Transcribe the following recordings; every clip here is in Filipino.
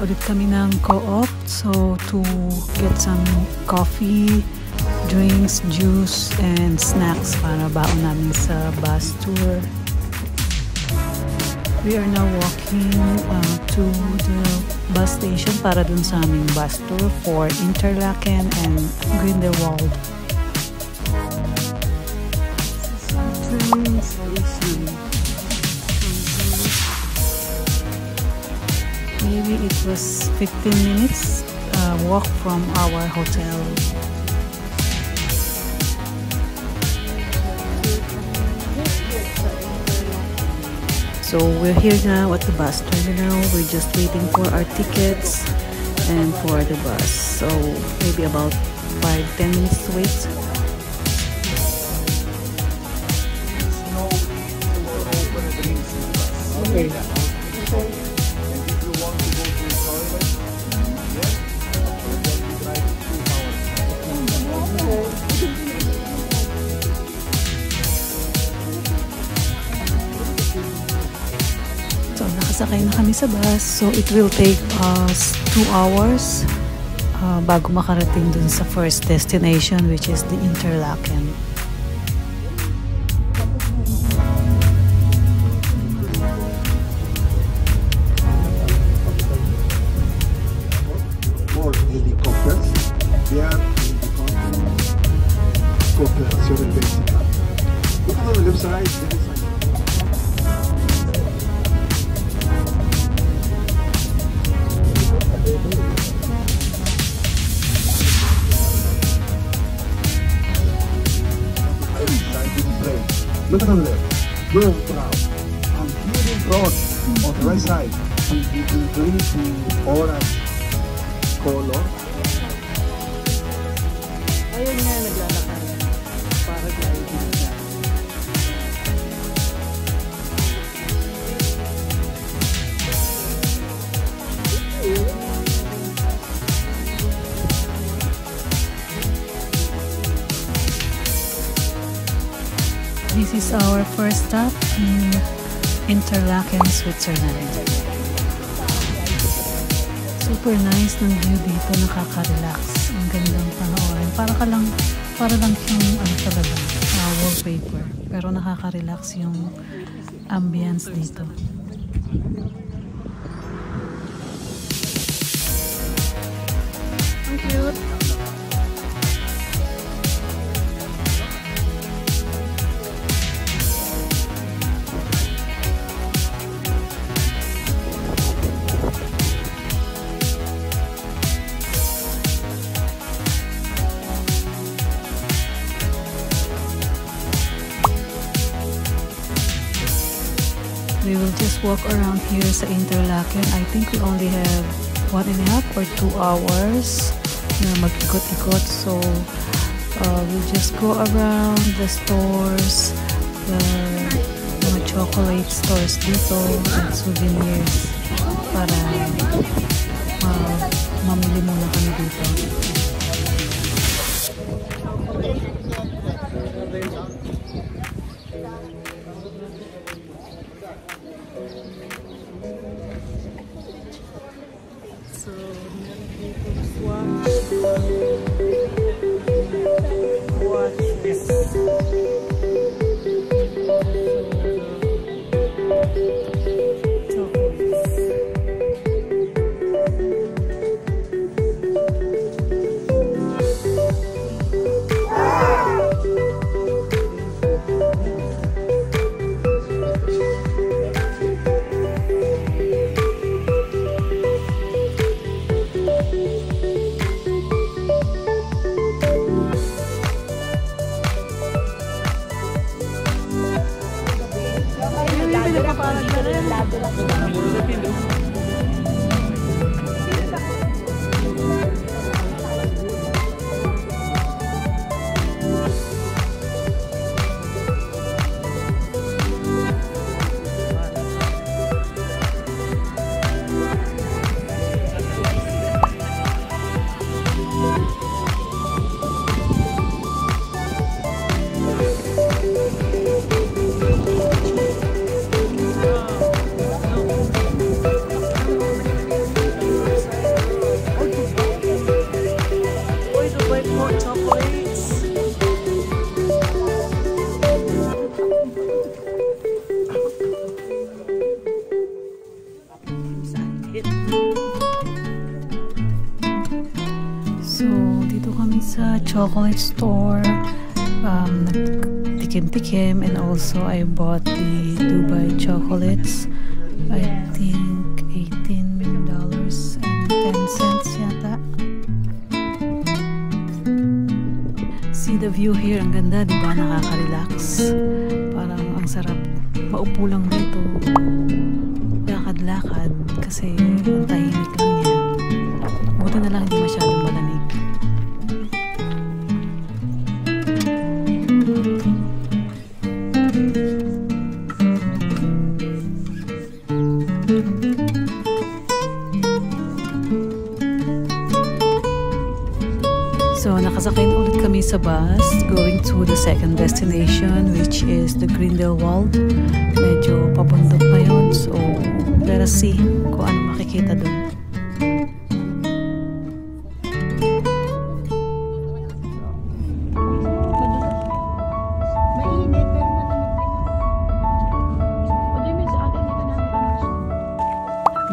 ulit kami ng co-op. So, to get some coffee, drinks, juice, and snacks para baon namin sa bus tour. We are now walking to the bus station para dun sa aming bus tour for Interlaken and Grindelwald. Train station. Maybe it was 15 minutes walk from our hotel. So we're here now at the bus terminal. We're just waiting for our tickets and for the bus. So maybe about 5-10 minutes to wait. Okay. So, nakasakay na kami sa bus. So, it will take us 2 hours bago makarating dun sa first destination, which is the Interlaken. More helicopters. They are cooperazione basica. Look on the left side. Look at the left. Go proud. And here in front, on the right side, you can bring the orange color. Ayun nga, naglalakad. Para gliding na. This is our first stop in Interlaken, Switzerland. Super nice ng view dito, nakaka-relax. Ang gandang panoorin. Para lang yung talaga, wallpaper. Pero nakaka-relax yung ambience dito. Ang cute! We will just walk around here sa Interlaken. I think we only have 1.5 or 2 hours na mag-ikot-ikot. So, we'll just go around the stores, the mga chocolate stores dito, and souvenirs para mamili muna kami dito. So, watch this. Dito kami sa chocolate store. Nagtikim-tikim, and also I bought the Dubai chocolates. I think $18.10 yata. See the view here, ang ganda, di ba? Nakaka-relax. Parang ang sarap. Maupo lang dito. Lakad-lakad kasi ang tahimik lang niya. Buti na lang hindi masyadong malamig. So, nakasakay na ulit kami sa bus going to the second destination, which is the Grindelwald. Medyo pabundok pa yun. So, let us see kung ano makikita dun.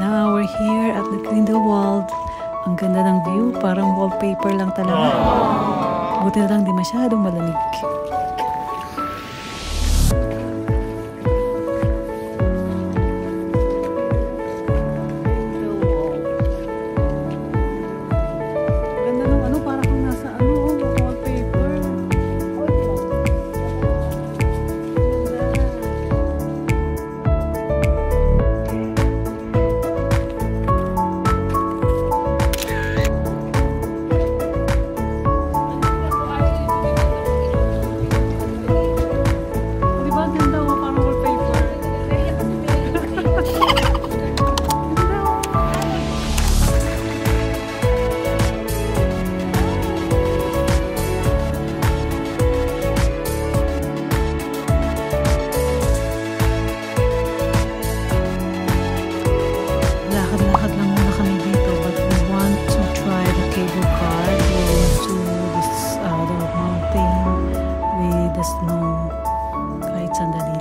Now, we're here at the Grindelwald. Ang ganda ng view, parang wallpaper lang talaga. Buti na lang di masyadong malamig. Ganda ng ano, parang kung nasa ano, wallpaper.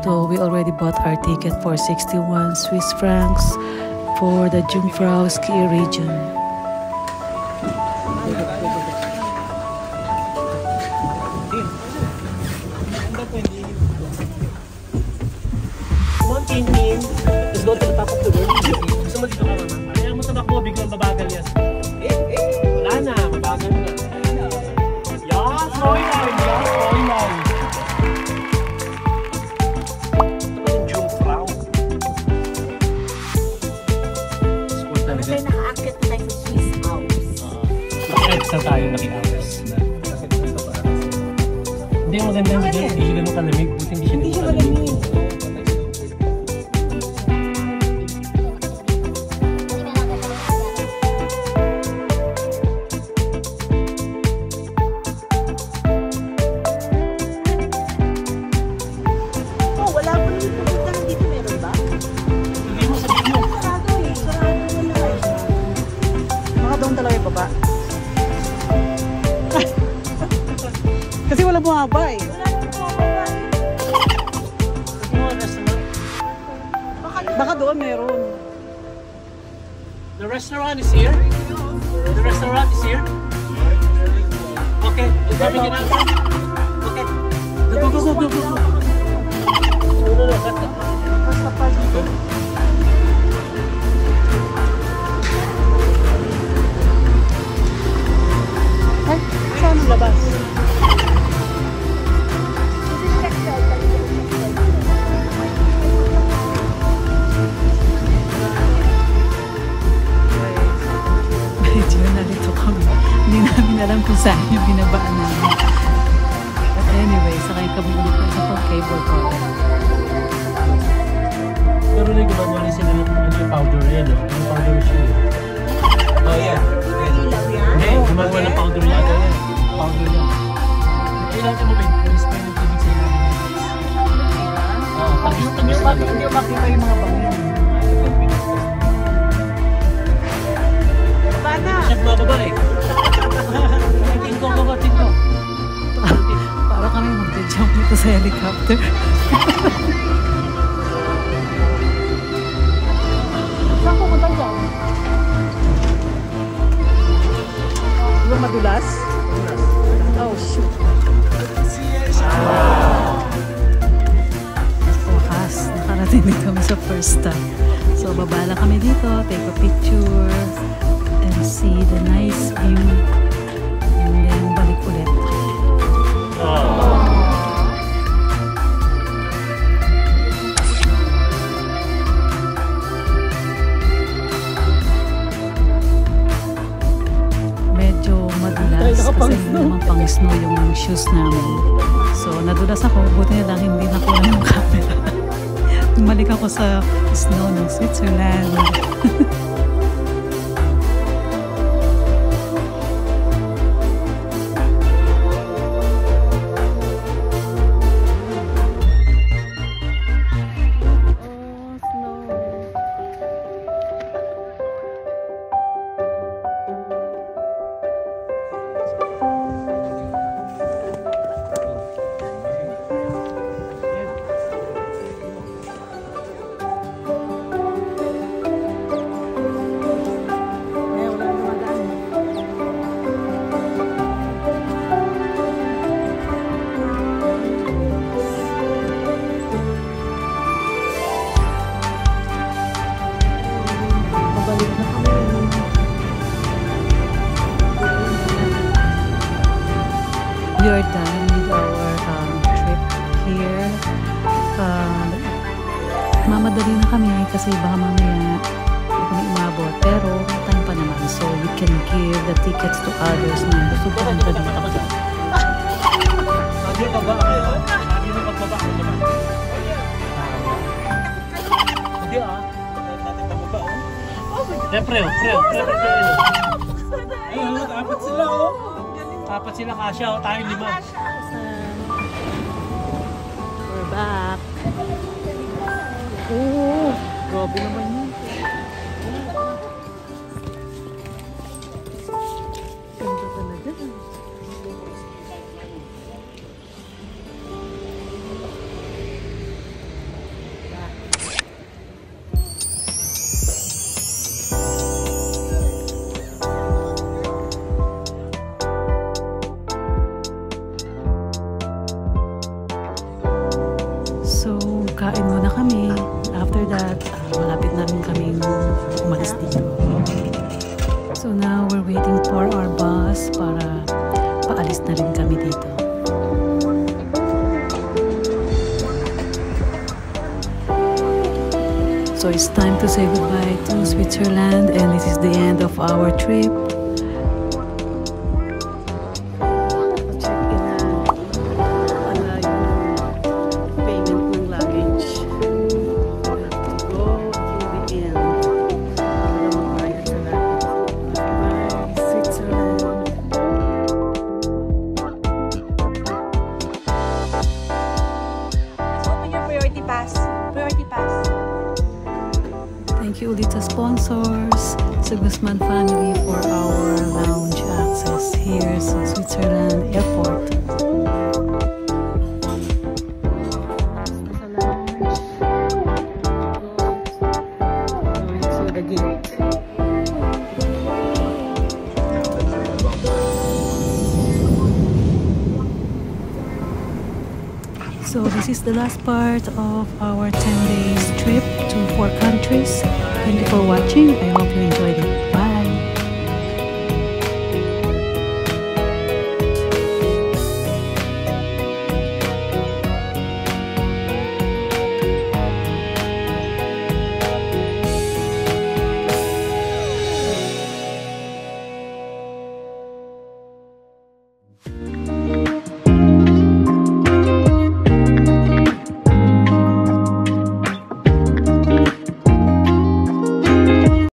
So we already bought our ticket for 61 Swiss francs for the Jungfrau ski region. Let's go to the top of the world. Gusto mo dito ka, mama? Ayaw mo tumakbo, biglang babagal yan. Wala na, mabagal na. Yes, Royline! Yes, Royline! Ito pa yung Jungfrau. Sport talaga. Kasi naka-akit na tayo sa Swiss Alps. Naki-extra tayo, naki-Alps na. Hindi maganda yung video. Hindi siya ganun kalamig. Buti hindi siya ganun kalamig. Kasi walang bumaba eh. Baka doon meron. The restaurant is here. The restaurant is here. Okay. Okay. Go. No. Ay, saan ang labas? Medyo nalito kami. Hindi namin alam kung saan yung binabaan namin. But anyway, sakay kami ulit na sa cable car. Pero na gumagawa rin sila ng powder yan, no? Yung powder machine. Oh, yeah. Hindi, gumagawa ng powder yan. Powder yan. Kailangan mo ba yung spray ng tubig sa ilalim? Oo, tagis-tagis lang. Hindi ko makita yung mga bangin. Bana! Chef bababa eh. Tingko. Para kami mag-jump dito sa helicopter. Saan pumunta dyan? Di ba madulas? Wakas, nakarating din kami sa first time. So, babala kami dito, take a picture, and see the nice view. And then, balik ulit. Medyo madulas kasi hindi naman pang-snow yung shoes namin. So, nadulas ako. Buti na lang hindi nakuha yung camera. Bumalik ako sa snow ng Switzerland. We are done with our trip here. Mamadali na kami kasi baka mamaya hindi kami umabot. Pero time pa naman. So we can give the tickets to others na gusto pa rin dito. Sabi mo baba kayo? Sabi mo pagbaba ako naman. Hindi natin pababa Pre. Ayun, apat sila Apat sila kasya tayo 5. We're back. Oh, grabe naman yun. Ganda talaga. So, kain muna kami. After that, malapit na rin kaming umalis dito. So now, we're waiting for our bus para paalis na rin kami dito. So it's time to say goodbye to Switzerland, and this is the end of our trip. Thank you ulit sa sponsors, sa Guzman family, for our lounge access here sa Switzerland Airport. Going to the gate. So this is the last part of our 10 days trip to 4 countries. Thank you for watching. I hope you enjoyed it.